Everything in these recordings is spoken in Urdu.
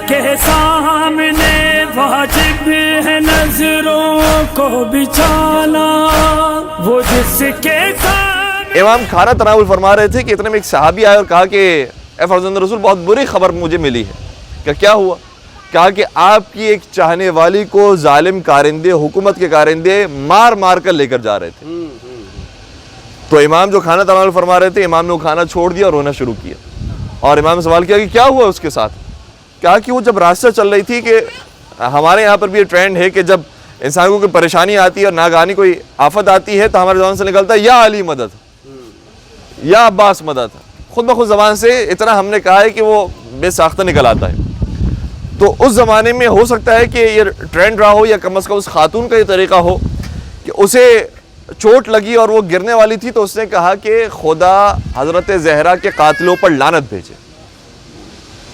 کے سامنے واجب ہے نظروں کو بچانا، وہ جس کے سامنے۔ امام کھانا تناول فرما رہے تھے کہ اتنے میں ایک صحابی آئے اور کہا کہ اے فرزند رسول بہت بری خبر مجھے ملی ہے۔ کہ کیا ہوا؟ کہا کہ آپ کی ایک چاہنے والی کو ظالم کارندے، حکومت کے کارندے مار مار کر لے کر جا رہے تھے۔ تو امام جو کھانا تناول فرما رہے تھے، امام نے وہ کھانا چھوڑ دیا اور رونا شروع کیا، اور امام نے سوال کیا کہ کیا ہوا اس کے ساتھ؟ کہا کہ وہ جب راستہ چل رہی تھی، کہ ہمارے یہاں پر بھی یہ ٹرینڈ ہے کہ جب انسان کو کوئی پریشانی آتی ہے اور ناگہانی کوئی آفت آتی ہے تو ہمارے زبان سے نکلتا ہے یا علی مدد، یا عباس مدد، خود بخود زبان سے اتنا ہم نے کہا ہے کہ وہ بے ساختہ نکل آتا ہے۔ تو اس زمانے میں ہو سکتا ہے کہ یہ ٹرینڈ رہا ہو، یا کم از کم اس خاتون کا یہ طریقہ ہو کہ اسے چوٹ لگی اور وہ گرنے والی تھی، تو اس نے کہا کہ خدا حضرت زہرا کے قاتلوں پر لعنت بھیجے۔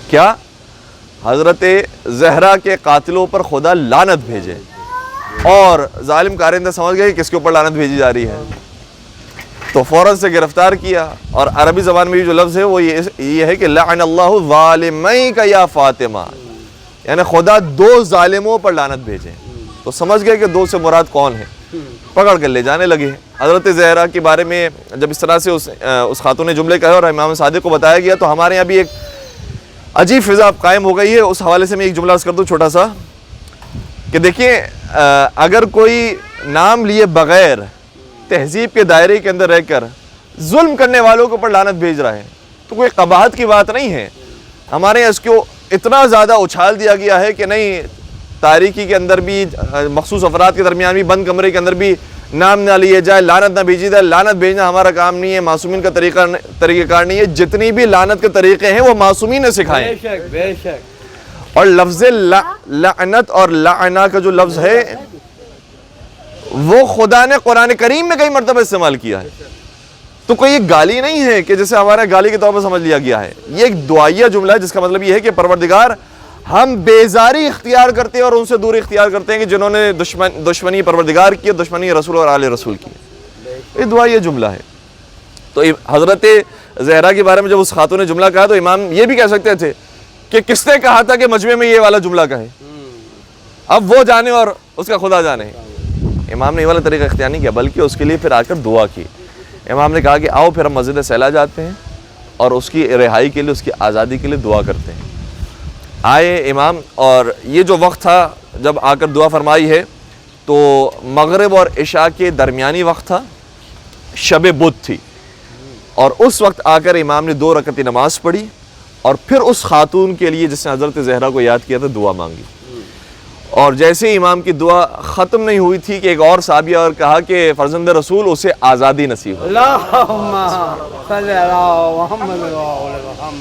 کیا؟ حضرت زہرا کے قاتلوں پر خدا لعنت بھیجے۔ اور ظالم کارندہ سمجھ گئے کہ کس کے اوپر لعنت بھیجی جا رہی ہے، تو فوراً سے گرفتار کیا۔ اور عربی زبان میں جو لفظ ہے وہ یہ ہے کہ لعن اللہ ظالمیک یا فاطمہ، یعنی خدا دو ظالموں پر لعنت بھیجے۔ تو سمجھ گئے کہ دو سے مراد کون ہے، پکڑ کر لے جانے لگے۔ حضرت زہرا کے بارے میں جب اس طرح سے اس خاتون نے جملے کہے اور امام صادق کو بتایا گیا، تو ہمارے یہاں بھی ایک عجیب فضا قائم ہو گئی ہے۔ اس حوالے سے میں ایک جملہ عرض کر دوں چھوٹا سا، کہ دیکھیں اگر کوئی نام لیے بغیر تہذیب کے دائرے کے اندر رہ کر ظلم کرنے والوں کے اوپر لعنت بھیج رہا ہے تو کوئی قباحت کی بات نہیں ہے۔ ہمارے یہاں اس کو اتنا زیادہ اچھال دیا گیا ہے کہ نہیں، تاریکی کے اندر بھی، مخصوص افراد کے درمیان بھی، بند کمرے کے اندر بھی نام نہ لیے جائے، لعنت نہ بھیجی جائے۔ لعنت بھیجنا ہمارا کام نہیں ہے، معصومین کا طریقہ کار نہیں ہے۔ جتنی بھی لعنت کے طریقے ہیں وہ معصومین نے سکھائے ہیں۔ بے شک۔ اور لفظ لعنت اور لعنہ کا جو لفظ ہے وہ خدا نے قرآن کریم میں کئی مرتبہ استعمال کیا ہے۔ تو کوئی ایک گالی نہیں ہے کہ جسے ہمارا گالی کے طور پر سمجھ لیا گیا ہے، یہ ایک دعائیہ جملہ ہے جس کا مطلب یہ ہے کہ پروردگار ہم بیزاری اختیار کرتے ہیں اور ان سے دوری اختیار کرتے ہیں کہ جنہوں نے دشمنی پروردگار کی، دشمنی رسول اور آل رسول کی۔ یہ دعائیہ جملہ ہے۔ تو حضرت زہرا کے بارے میں جب اس خاتون نے جملہ کہا تو امام یہ بھی کہہ سکتے تھے کہ کس نے کہا تھا کہ مجمع میں یہ والا جملہ کہے، اب وہ جانے اور اس کا خدا جانے۔ امام نے یہ والا طریقہ اختیار نہیں کیا، بلکہ اس کے لیے پھر آ کر دعا کی۔ امام نے کہا کہ آؤ پھر ہم مسجد سیلا جاتے ہیں اور اس کی رہائی کے لیے، اس کی آزادی کے لیے دعا کرتے ہیں۔ آئے امام، اور یہ جو وقت تھا جب آ کر دعا فرمائی ہے تو مغرب اور عشاء کے درمیانی وقت تھا، شب بدھ تھی، اور اس وقت آ کر امام نے 2 رکعت نماز پڑھی اور پھر اس خاتون کے لیے جس نے حضرت زہرا کو یاد کیا تھا دعا مانگی۔ اور جیسے ہی امام کی دعا ختم نہیں ہوئی تھی کہ ایک اور صحابی اور کہا کہ فرزند رسول اسے آزادی نصیب ہو۔ اللہم صلی اللہ محمد و علیہ وسلم۔